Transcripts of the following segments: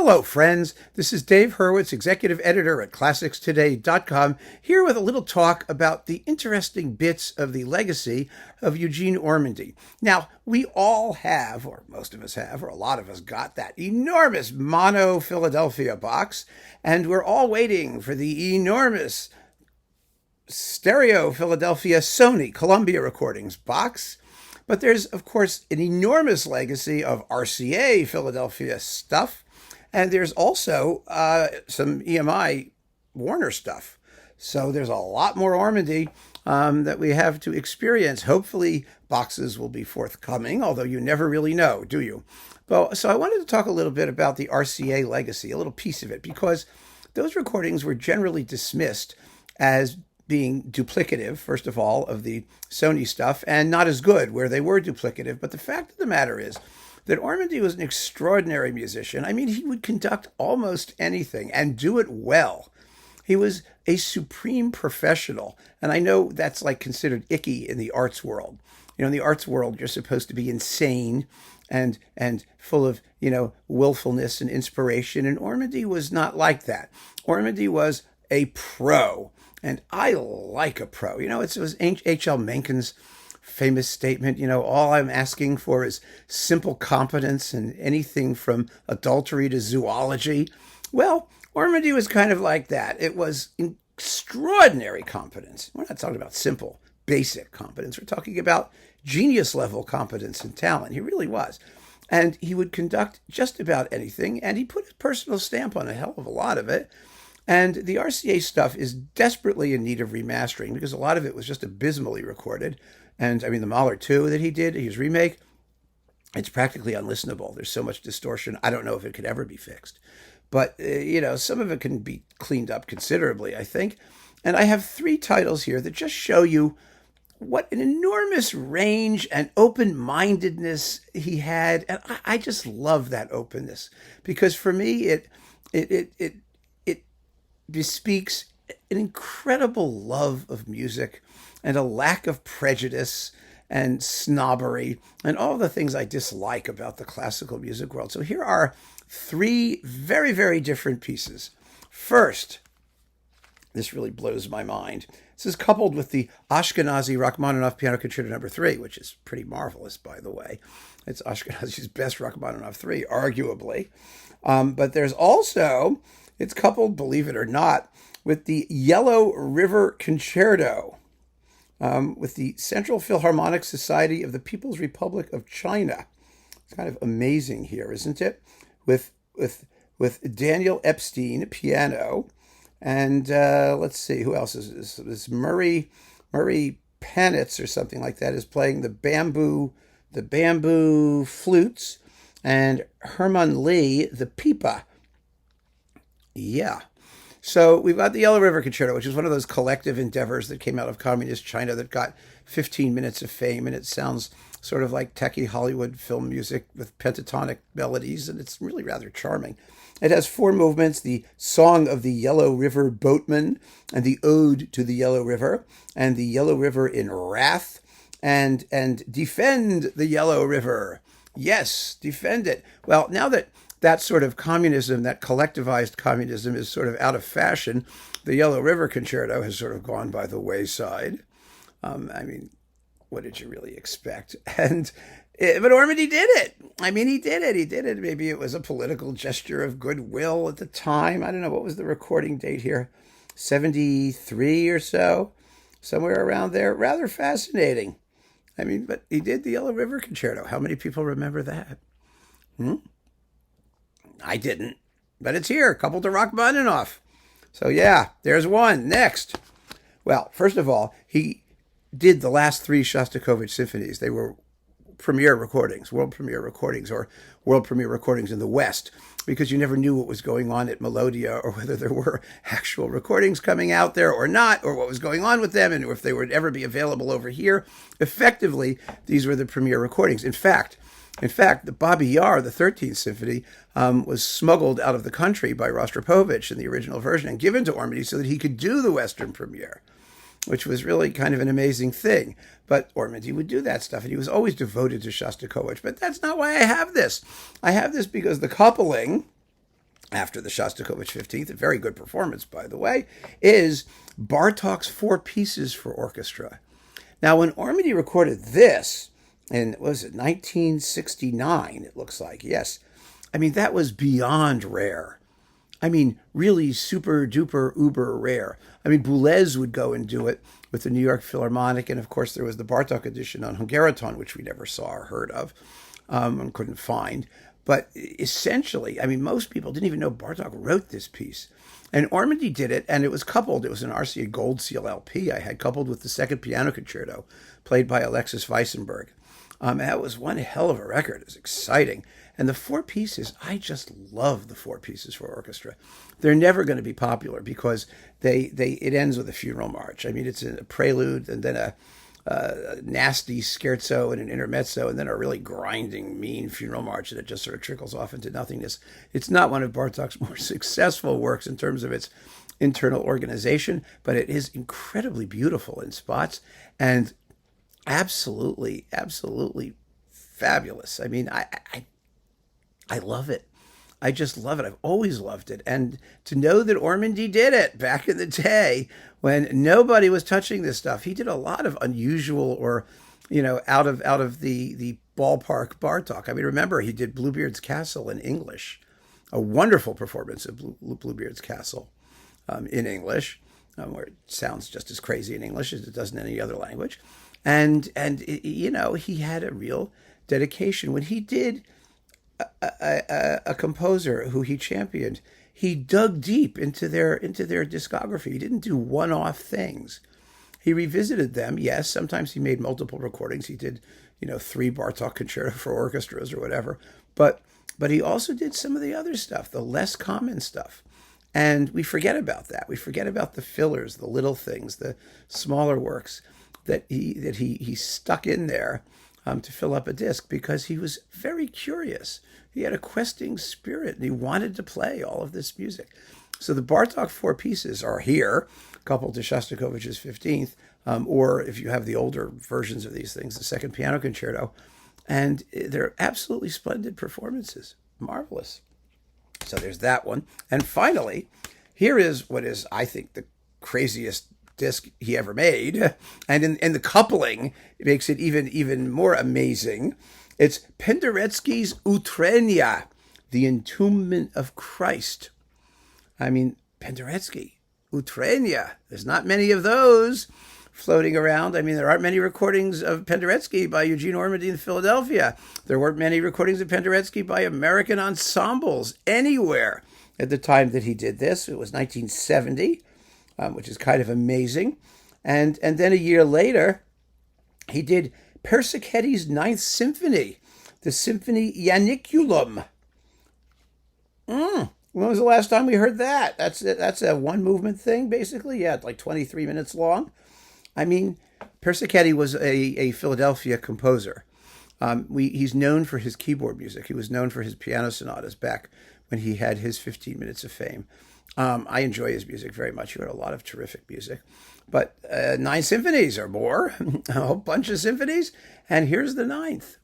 Hello, friends. This is Dave Hurwitz, executive editor at ClassicsToday.com, here with a little talk about the interesting bits of the legacy of Eugene Ormandy. Now, we all have, or most of us have, or a lot of us got that enormous mono Philadelphia box, and we're all waiting for the enormous stereo Philadelphia Sony Columbia Recordings box. But there's, of course, an enormous legacy of RCA Philadelphia stuff. And there's also some EMI Warner stuff. So there's a lot more Ormandy that we have to experience. Hopefully boxes will be forthcoming, although you never really know, do you? So I wanted to talk a little bit about the RCA legacy, a little piece of it, because those recordings were generally dismissed as being duplicative, first of all, of the Sony stuff, and not as good where they were duplicative. But the fact of the matter is that Ormandy was an extraordinary musician. I mean, he would conduct almost anything and do it well. He was a supreme professional. And I know that's like considered icky in the arts world. You know, in the arts world, you're supposed to be insane and full of, willfulness and inspiration. And Ormandy was not like that. Ormandy was a pro. And I like a pro. It was H.L. Mencken's famous statement, all I'm asking for is simple competence in anything from adultery to zoology. Well, Ormandy was kind of like that. It was extraordinary competence. We're not talking about simple, basic competence. We're talking about genius level competence and talent. He really was. And he would conduct just about anything, and he put his personal stamp on a hell of a lot of it. And the RCA stuff is desperately in need of remastering because a lot of it was just abysmally recorded. And I mean, the Mahler 2 that he did, his remake, it's practically unlistenable. There's so much distortion. I don't know if it could ever be fixed. But, some of it can be cleaned up considerably, I think. And I have 3 titles here that just show you what an enormous range and open-mindedness he had. And I just love that openness because for me, it bespeaks an incredible love of music and a lack of prejudice and snobbery and all the things I dislike about the classical music world. So here are 3 very, very different pieces. First, this really blows my mind. This is coupled with the Ashkenazi Rachmaninoff Piano Concerto No. 3, which is pretty marvelous, by the way. It's Ashkenazi's best Rachmaninoff 3, arguably. But there's also, it's coupled, believe it or not, with the Yellow River Concerto, with the Central Philharmonic Society of the People's Republic of China. It's kind of amazing here, isn't it? With Daniel Epstein, piano, and let's see, who else is this? This Murray Panitz or something like that is playing the bamboo flutes, and Herman Lee the pipa. Yeah. So we've got the Yellow River Concerto, which is one of those collective endeavors that came out of communist China that got 15 minutes of fame, and it sounds sort of like techie Hollywood film music with pentatonic melodies, and it's really rather charming. It has 4 movements: the Song of the Yellow River Boatman, and the Ode to the Yellow River, and the Yellow River in Wrath, and Defend the Yellow River. Yes, defend it. Well, now that sort of communism, that collectivized communism, is sort of out of fashion, the Yellow River Concerto has sort of gone by the wayside. I mean, what did you really expect? But Ormandy did it. I mean, he did it. Maybe it was a political gesture of goodwill at the time. I don't know. What was the recording date here? 73 or so? Somewhere around there. Rather fascinating. I mean, but he did the Yellow River Concerto. How many people remember that? I didn't, but it's here, coupled to Rachmaninoff. So yeah, there's one. Next. Well, first of all, he did the last 3 Shostakovich symphonies. They were premiere recordings, world premiere recordings, or world premiere recordings in the West, because you never knew what was going on at Melodia, or whether there were actual recordings coming out there or not, or what was going on with them, and if they would ever be available over here. Effectively, these were the premiere recordings. In fact, the Babi Yar, the 13th Symphony, was smuggled out of the country by Rostropovich in the original version and given to Ormandy so that he could do the Western premiere, which was really kind of an amazing thing. But Ormandy would do that stuff, and he was always devoted to Shostakovich. But that's not why I have this. I have this because the coupling after the Shostakovich 15th, a very good performance, by the way, is Bartók's Four Pieces for Orchestra. Now, when Ormandy recorded this, in, what was it, 1969, it looks like, yes. I mean, that was beyond rare. I mean, really super duper uber rare. I mean, Boulez would go and do it with the New York Philharmonic, and of course there was the Bartók edition on Hungariton, which we never saw or heard of, and couldn't find. But essentially, I mean, most people didn't even know Bartók wrote this piece. And Ormandy did it, and it was coupled. It was an RCA Gold Seal LP I had, coupled with the second piano concerto, played by Alexis Weissenberg. That was one hell of a record. It was exciting. And the Four Pieces, I just love the Four Pieces for Orchestra. They're never going to be popular because it ends with a funeral march. I mean, it's a prelude and then a nasty scherzo and an intermezzo and then a really grinding, mean funeral march, and it just sort of trickles off into nothingness. It's not one of Bartók's more successful works in terms of its internal organization, but it is incredibly beautiful in spots and absolutely, absolutely fabulous. I mean, I love it. I just love it. I've always loved it. And to know that Ormandy did it back in the day when nobody was touching this stuff, he did a lot of unusual or, out of the ballpark Bartók. I mean, remember, he did Bluebeard's Castle in English, a wonderful performance of Bluebeard's Castle in English, where it sounds just as crazy in English as it does in any other language. And he had a real dedication. When he did a composer who he championed, he dug deep into their discography. He didn't do one-off things. He revisited them. Yes, sometimes he made multiple recordings. He did, 3 Bartók concerto for orchestras or whatever. But he also did some of the other stuff, the less common stuff. And we forget about that. We forget about the fillers, the little things, the smaller works that he stuck in there to fill up a disc because he was very curious. He had a questing spirit and he wanted to play all of this music. So the Bartók Four Pieces are here, coupled to Shostakovich's 15th, or if you have the older versions of these things, the second piano concerto. And they're absolutely splendid performances. Marvelous. So there's that one. And finally, here is what is, I think, the craziest disc he ever made, and in the coupling, it makes it even more amazing. It's Penderecki's Utrenja, the Entombment of Christ. I mean, Penderecki, Utrenja. There's not many of those floating around. I mean, there aren't many recordings of Penderecki by Eugene Ormandy in Philadelphia. There weren't many recordings of Penderecki by American ensembles anywhere at the time that he did this. It was 1970. Which is kind of amazing. And then a year later, he did Persichetti Ninth Symphony, the Symphony Janiculum. When was the last time we heard that? That's a one movement thing, basically. Yeah, it's like 23 minutes long. I mean, Persichetti was a Philadelphia composer. He's known for his keyboard music. He was known for his piano sonatas back when he had his 15 minutes of fame. I enjoy his music very much. He wrote a lot of terrific music. But 9 symphonies or more, a whole bunch of symphonies. And here's the 9th,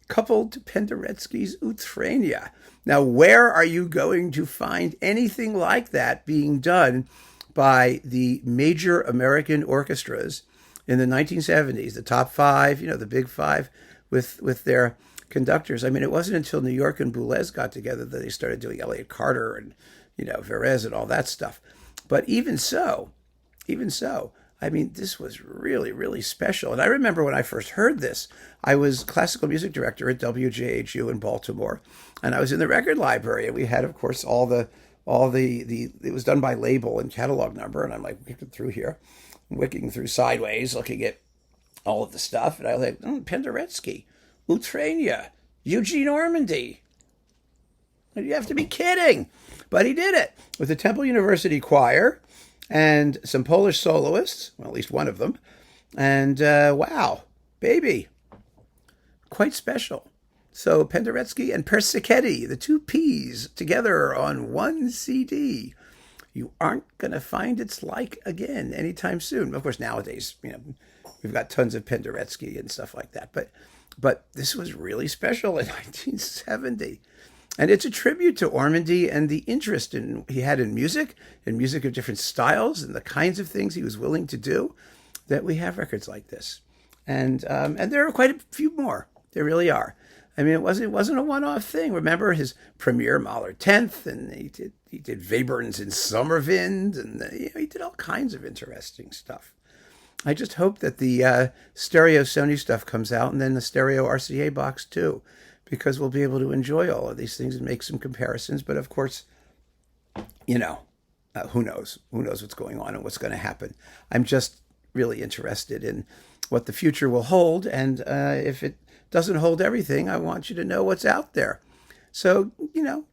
coupled to Penderecki's Utrenja. Now, where are you going to find anything like that being done by the major American orchestras in the 1970s, the top 5, the big 5 with their conductors? I mean, it wasn't until New York and Boulez got together that they started doing Elliott Carter and Verez and all that stuff. But even so, I mean, this was really, really special. And I remember when I first heard this, I was classical music director at WJHU in Baltimore, and I was in the record library, and we had, of course, all the it was done by label and catalog number, and I'm like wicking through here, wicking through sideways, looking at all of the stuff, and I was like, Penderecki, Utrenja, Eugene Ormandy. You have to be kidding. But he did it with the Temple University Choir and some Polish soloists, well, at least one of them. And wow, baby, quite special. So Penderecki and Persichetti, the 2 Ps together on one CD. You aren't going to find its like again anytime soon. Of course, nowadays, we've got tons of Penderecki and stuff like that. But this was really special in 1970. And it's a tribute to Ormandy and the interest he had in music of different styles and the kinds of things he was willing to do, that we have records like this. And there are quite a few more. There really are. I mean, it wasn't a one-off thing. Remember his premiere Mahler 10th, and he did Webern's in Sommerwind, and he did all kinds of interesting stuff. I just hope that the stereo Sony stuff comes out, and then the stereo RCA box too, because we'll be able to enjoy all of these things and make some comparisons. But of course, who knows? Who knows what's going on and what's going to happen? I'm just really interested in what the future will hold, and if it doesn't hold everything, I want you to know what's out there. So,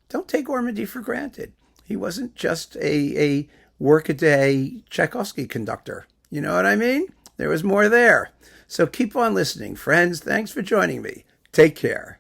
don't take Ormandy for granted. He wasn't just a workaday Tchaikovsky conductor. You know what I mean? There was more there. So keep on listening, friends. Thanks for joining me. Take care.